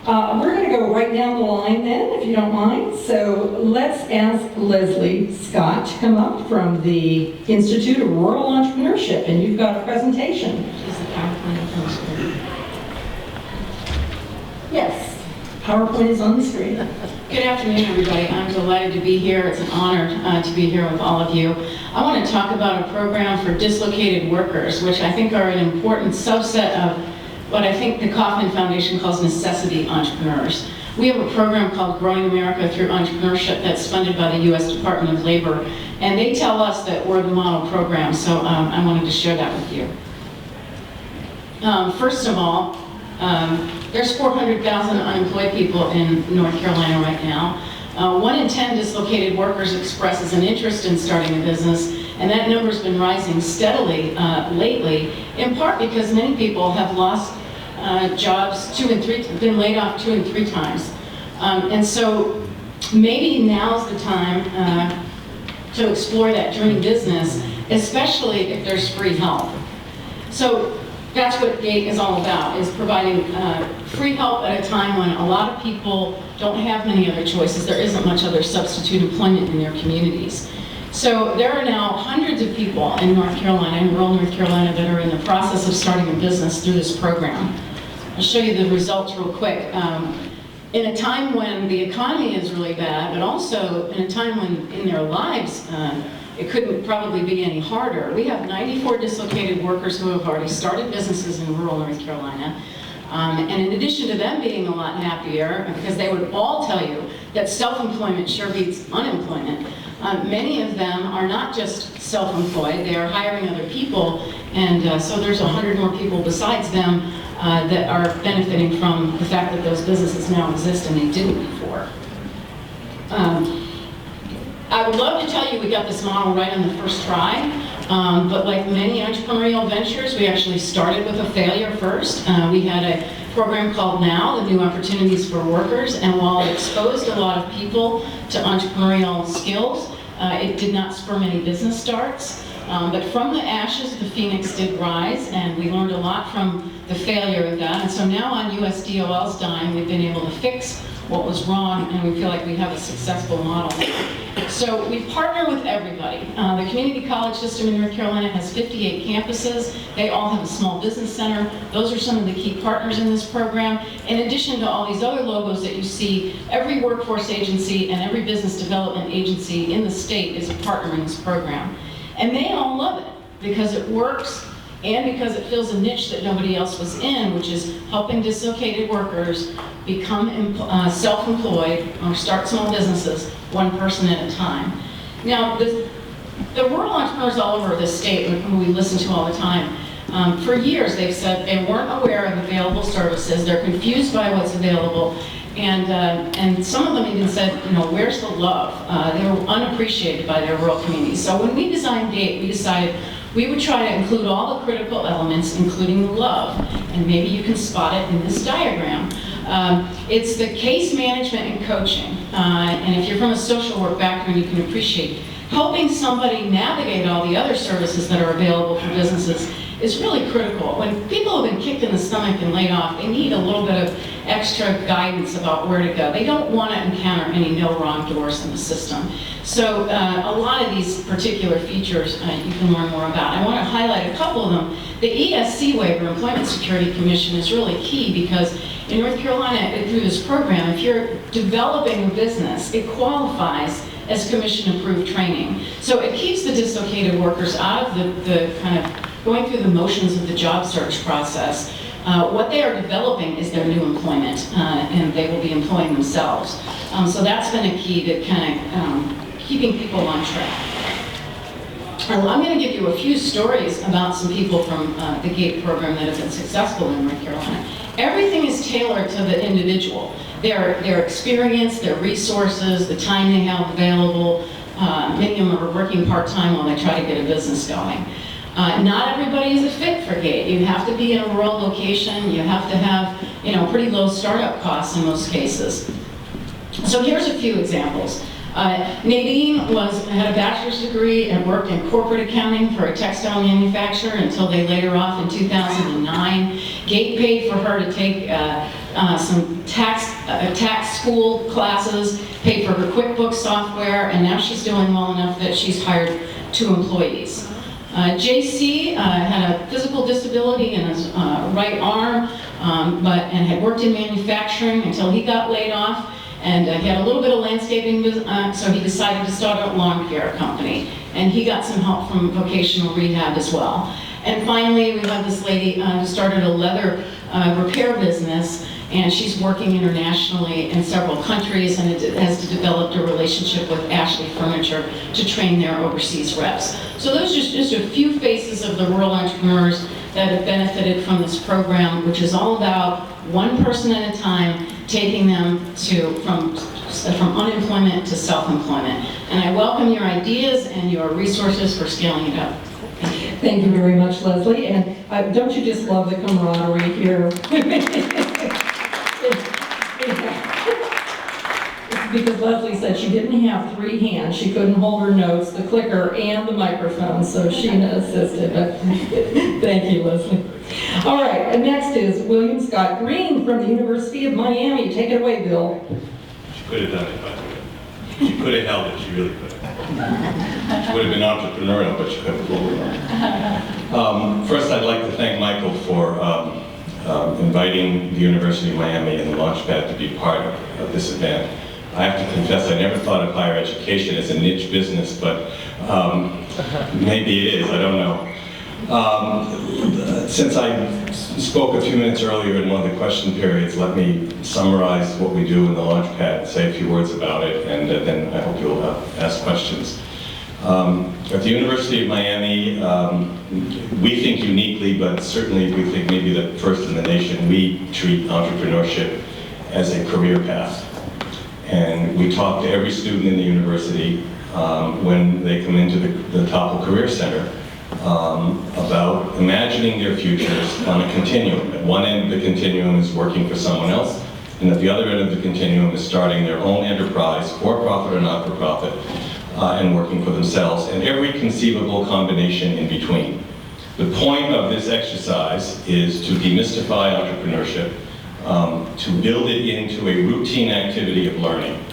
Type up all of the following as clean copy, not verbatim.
We're going to go right down the line then, if you don't mind. So let's ask Leslie Scott to come up from the Institute of Rural Entrepreneurship, and you've got a presentation. Yes, PowerPoint is on the screen. Good afternoon, everybody. I'm delighted to be here. It's an honor to be here with all of you. I want to talk about a program for dislocated workers, which I think are an important subset of what I think the Kauffman Foundation calls necessity entrepreneurs. We have a program called Growing America Through Entrepreneurship that's funded by the U.S. Department of Labor, and they tell us that we're the model program, so I wanted to share that with you. First of all, there's 400,000 unemployed people in North Carolina right now. 1 in 10 dislocated workers expresses an interest in starting a business, and that number's been rising steadily lately, in part because many people have lost jobs 2 and 3, been laid off 2 and 3 times. And so maybe now's the time to explore that dream business, especially if there's free help. So that's what GATE is all about, is providing free help at a time when a lot of people don't have many other choices. There isn't much other substitute employment in their communities. So there are now hundreds of people in North Carolina, in rural North Carolina, that are in the process of starting a business through this program. I'll show you the results real quick. In a time when the economy is really bad, but also in a time when in their lives it couldn't probably be any harder, we have 94 dislocated workers who have already started businesses in rural North Carolina. And in addition to them being a lot happier, because they would all tell you that self-employment sure beats unemployment, many of them are not just self-employed, they are hiring other people, and so there's 100 more people besides them that are benefiting from the fact that those businesses now exist and they didn't before. I would love to tell you we got this model right on the first try, but like many entrepreneurial ventures, we actually started with a failure first. We had a program called NOW, the New Opportunities for Workers, and while it exposed a lot of people to entrepreneurial skills, it did not spur many business starts. But from the ashes, the phoenix did rise, and we learned a lot from the failure of that. And so now on USDOL's dime, we've been able to fix what was wrong, and we feel like we have a successful model. So we partner with everybody. The community college system in North Carolina has 58 campuses. They all have a small business center. Those are some of the key partners in this program. In addition to all these other logos that you see, every workforce agency and every business development agency in the state is a partner in this program. And they all love it because it works and because it fills a niche that nobody else was in, which is helping dislocated workers become self-employed or start small businesses, one person at a time. Now, the rural entrepreneurs all over this state, who we listen to all the time, for years they've said they weren't aware of available services, they're confused by what's available, and some of them even said, you know, where's the love? They were unappreciated by their rural communities. So when we designed GATE, we decided we would try to include all the critical elements, including the love, and maybe you can spot it in this diagram. It's the case management and coaching, and if you're from a social work background, you can appreciate helping somebody navigate all the other services that are available for businesses is really critical. When people have been kicked in the stomach and laid off, they need a little bit of extra guidance about where to go. They don't want to encounter any no wrong doors in the system. So a lot of these particular features you can learn more about. I want to highlight a couple of them. The ESC waiver, Employment Security Commission, is really key because in North Carolina, through this program, if you're developing a business, it qualifies as commission-approved training. So it keeps the dislocated workers out of the kind of going through the motions of the job search process. What they are developing is their new employment, and they will be employing themselves. So that's been a key to kind of keeping people on track. I'm going to give you a few stories about some people from the GATE program that have been successful in North Carolina. Everything is tailored to the individual. Their experience, their resources, the time they have available. Many of them are working part-time while they try to get a business going. Not everybody is a fit for GATE. You have to be in a rural location. You have to have, you know, pretty low startup costs in most cases. So here's a few examples. Nadine had a bachelor's degree and worked in corporate accounting for a textile manufacturer until they laid her off in 2009. GATE paid for her to take some tax school classes, paid for her QuickBooks software, and now she's doing well enough that she's hired 2 employees. JC had a physical disability in his right arm, and had worked in manufacturing until he got laid off, and he had a little bit of landscaping business, so he decided to start a lawn care company, and he got some help from vocational rehab as well. And finally, we have this lady who started a leather repair business, and she's working internationally in several countries, and has developed a relationship with Ashley Furniture to train their overseas reps. So those are just a few faces of the rural entrepreneurs that have benefited from this program, which is all about one person at a time, taking them from unemployment to self-employment. And I welcome your ideas and your resources for scaling it up. Thank you very much, Leslie. And don't you just love the camaraderie here? Because Leslie said she didn't have 3 hands. She couldn't hold her notes, the clicker, and the microphone, so Sheena assisted. But thank you, Leslie. All right, and next is William Scott Green from the University of Miami. Take it away, Bill. She could have done it, by the way. She could have held it, she really could have. She would have been entrepreneurial, but she couldn't pull it off. First, I'd like to thank Michael for inviting the University of Miami and the Launchpad to be part of this event. I have to confess, I never thought of higher education as a niche business, but maybe it is, I don't know. Since I spoke a few minutes earlier in one of the question periods, let me summarize what we do in the Launchpad, say a few words about it, and then I hope you'll ask questions. At the University of Miami, we think uniquely, but certainly we think maybe the first in the nation, we treat entrepreneurship as a career path. And we talk to every student in the university when they come into the Topple Career Center about imagining their futures on a continuum. At one end of the continuum is working for someone else, and at the other end of the continuum is starting their own enterprise, for-profit or not-for-profit, and working for themselves, and every conceivable combination in between. The point of this exercise is to demystify entrepreneurship, to build it into a routine activity of learning.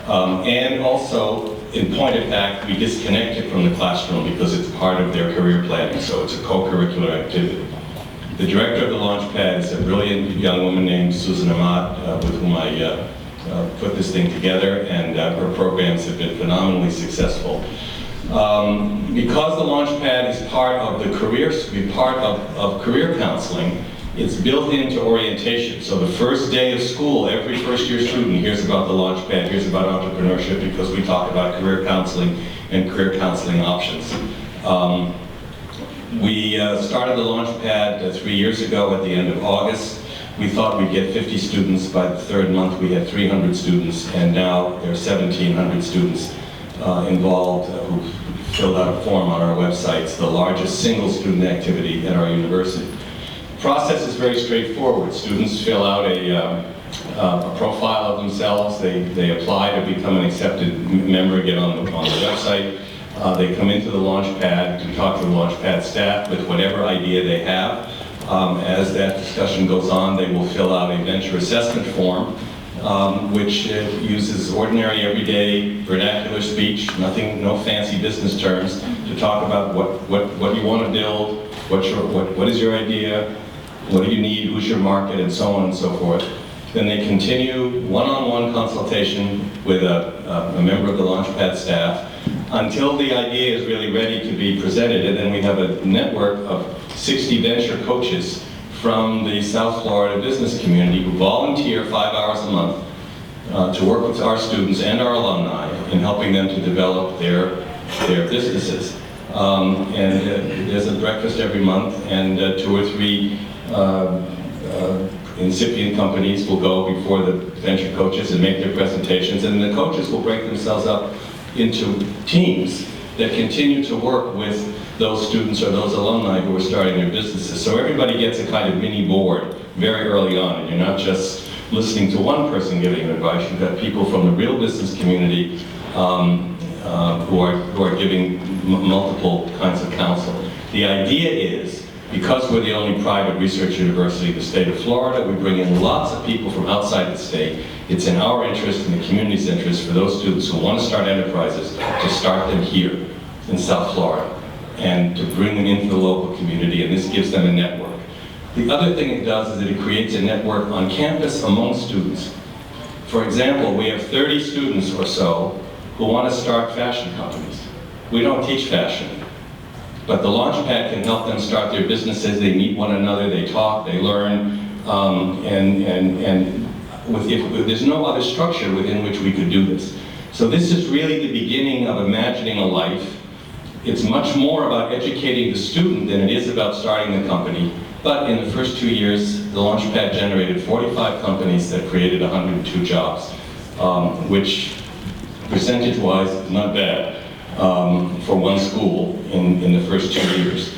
And also, in point of fact, we disconnect it from the classroom because it's part of their career planning, so it's a co-curricular activity. The director of the Launchpad is a brilliant young woman named Susan Ahmad, with whom I put this thing together, and her programs have been phenomenally successful. Because the Launchpad is part of the careers, part of career counseling, it's built into orientation. So the first day of school, every first-year student hears about the Launchpad, hears about entrepreneurship, because we talk about career counseling and career counseling options. We started the Launchpad 3 years ago at the end of August. We thought we'd get 50 students. By the 3rd month, we had 300 students, and now there are 1,700 students involved who filled out a form on our website. It's the largest single student activity at our university. The process is very straightforward. Students fill out a profile of themselves. They apply to become an accepted member, get on the website. They come into the Launchpad to talk to the Launchpad staff with whatever idea they have. As that discussion goes on, they will fill out a venture assessment form, which uses ordinary, everyday vernacular speech, no fancy business terms, to talk about what you want to build, what is your idea, what do you need, who's your market, and so on and so forth. Then they continue one-on-one consultation with a member of the Launchpad staff until the idea is really ready to be presented, and then we have a network of 60 venture coaches from the South Florida business community who volunteer 5 hours a month to work with our students and our alumni in helping them to develop their businesses. And there's a breakfast every month, and 2 or 3 incipient companies will go before the venture coaches and make their presentations, and the coaches will break themselves up into teams that continue to work with those students or those alumni who are starting their businesses. So everybody gets a kind of mini board very early on, and you're not just listening to one person giving advice. You've got people from the real business community who are giving multiple kinds of counsel. The idea is because we're the only private research university in the state of Florida, we bring in lots of people from outside the state. It's in our interest and the community's interest for those students who want to start enterprises to start them here in South Florida and to bring them into the local community, and this gives them a network. The other thing it does is that it creates a network on campus among students. For example, we have 30 students or so who want to start fashion companies. We don't teach fashion, but the Launchpad can help them start their businesses. They meet one another, they talk, they learn, there's no other structure within which we could do this. So this is really the beginning of imagining a life. It's much more about educating the student than it is about starting the company. But in the first 2 years, the Launchpad generated 45 companies that created 102 jobs, which percentage-wise is not bad for one school in the first 2 years.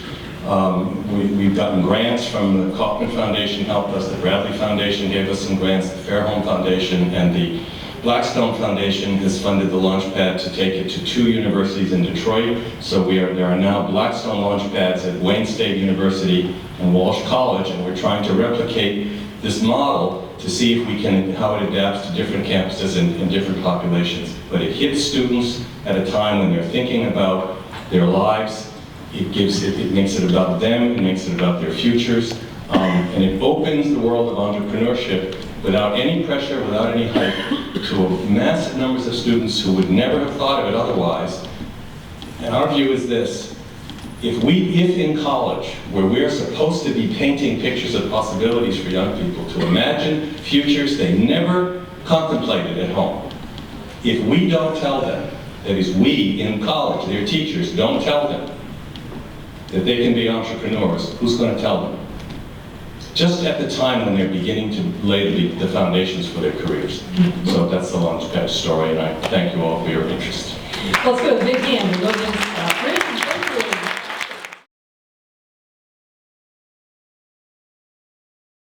We've gotten grants from the Kaufman Foundation helped us, the Bradley Foundation gave us some grants, the Fairholme Foundation, and the Blackstone Foundation has funded the Launchpad to take it to 2 universities in Detroit. So there are now Blackstone Launchpads at Wayne State University and Walsh College, and we're trying to replicate this model to see if we can, how it adapts to different campuses and different populations. But it hits students at a time when they're thinking about their lives. It makes it about them, it makes it about their futures, and it opens the world of entrepreneurship without any pressure, without any hype, to massive numbers of students who would never have thought of it otherwise. And our view is this: if in college, where we're supposed to be painting pictures of possibilities for young people to imagine futures they never contemplated at home, if we don't tell them, that is, we in college, their teachers, don't tell them that they can be entrepreneurs, who's going to tell them? Just at the time when they're beginning to lay the foundations for their careers. So that's the Launchpad story, and I thank you all for your interest. Let's go, big hand.